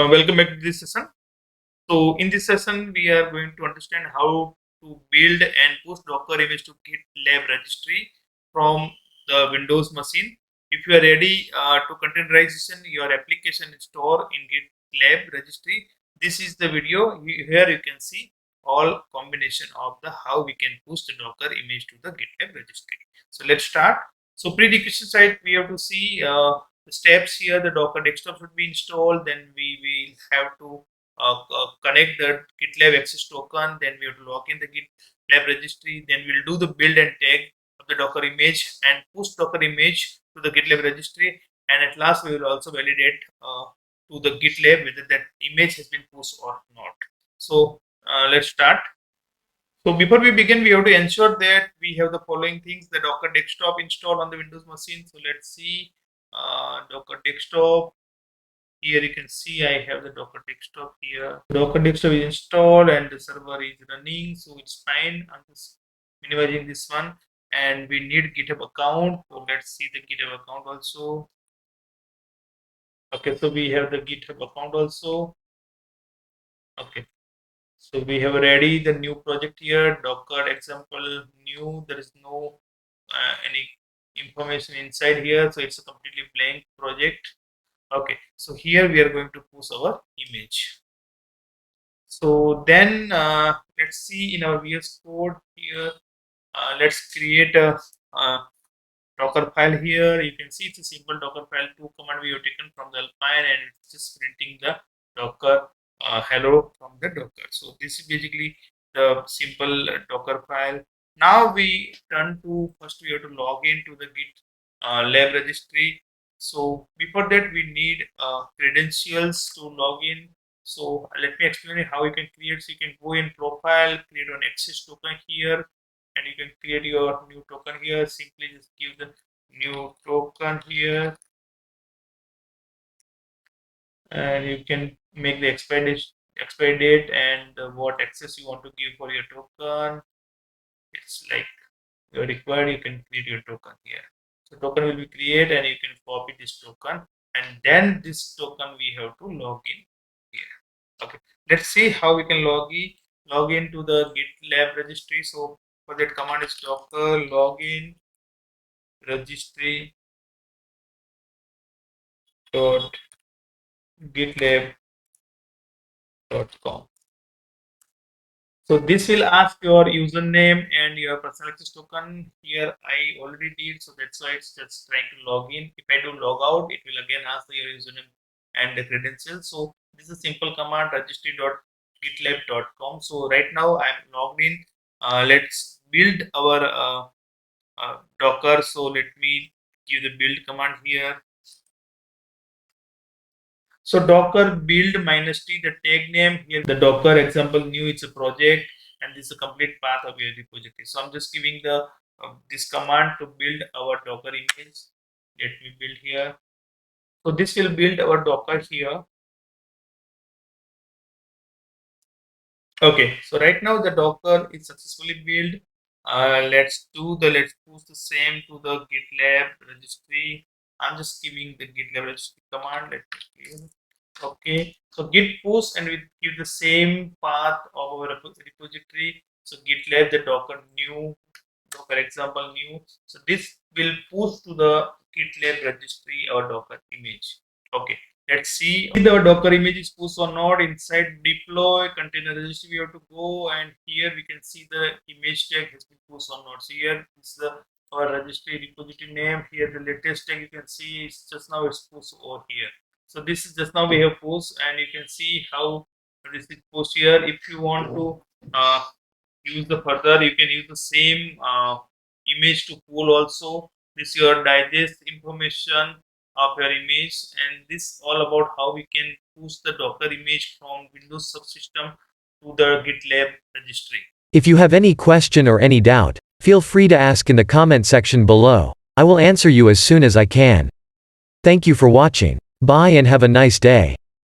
Welcome back to this session. So in this session, we are going to understand how to build and push Docker image to GitLab Registry from the Windows machine. If you are ready to containerization your application store in GitLab Registry, this is the video. Here you can see all combination of the how we can push the Docker image to the GitLab Registry. So let's start. So prerequisite side, we have to see the steps here. The Docker desktop should be installed. Then we will have to connect the GitLab access token. Then we have to log in the GitLab registry. Then we'll do the build and tag of the Docker image and push Docker image to the GitLab registry. And at last, we will also validate to the GitLab whether that image has been pushed or not. So let's start. So before we begin, we have to ensure that we have the following things: the Docker desktop installed on the Windows machine. So let's see Docker desktop. Here you can see I have the Docker desktop here. Docker desktop is installed and the server is running, so it's fine. I'm just minimizing this one, and we need GitHub account. So let's see the GitHub account also. Okay, so we have the GitHub account also. Okay, so we have already the new project here, Docker example new. There is no any information inside here, so it's a completely blank project. Okay, so here we are going to push our image. So then let's see in our VS Code here. Let's create a Docker file here. You can see it's a simple Docker file. 2 command we have taken from the Alpine, and it's just printing the Docker hello from the Docker. So this is basically the simple Docker file. Now we turn to first we have to log into the GitLab registry. So before that we need credentials to log in. So let me explain how you can create. So you can go in profile, create an access token here, and you can create your new token here. Simply just give the new token here, and you can make the expiry date and what access you want to give for your token. It's like you're required, you can create your token here. So token will be created, and you can copy this token, and then this token we have to log in here. Okay, let's see how we can log into the GitLab registry. So for that command is docker login registry dot gitlab.com. So this will ask your username and your personal access token. Here I already did, so that's why it's just trying to log in. If I do log out, it will again ask your username and the credentials. So this is a simple command registry.gitlab.com. So right now I'm logged in. Let's build our Docker. So let me give the build command here. So Docker build -t, the tag name here, the Docker example new, it's a project, and this is a complete path of your repository. So I'm just giving the this command to build our Docker image. Let me build here. So this will build our Docker here. Okay, so right now the Docker is successfully built. Let's push the same to the GitLab registry. I'm just giving the GitLab registry command. Let me clear. Okay, so git push, and we give the same path of our repository. So GitLab the Docker new, Docker example new. So this will push to the GitLab registry our Docker image. Okay, let's see if our Docker image is pushed or not. Inside deploy container registry we have to go, and here we can see the image tag has been pushed or not. So here is the our registry repository name. Here the latest tag you can see is just now it's pushed over here. So this is just now we have pushed, and you can see how this is pushed here. If you want to use the further, you can use the same image to pull also. This your digest information of your image, and this all about how we can push the Docker image from Windows subsystem to the GitLab registry. If you have any question or any doubt, feel free to ask in the comment section below. I will answer you as soon as I can. Thank you for watching. Bye and have a nice day.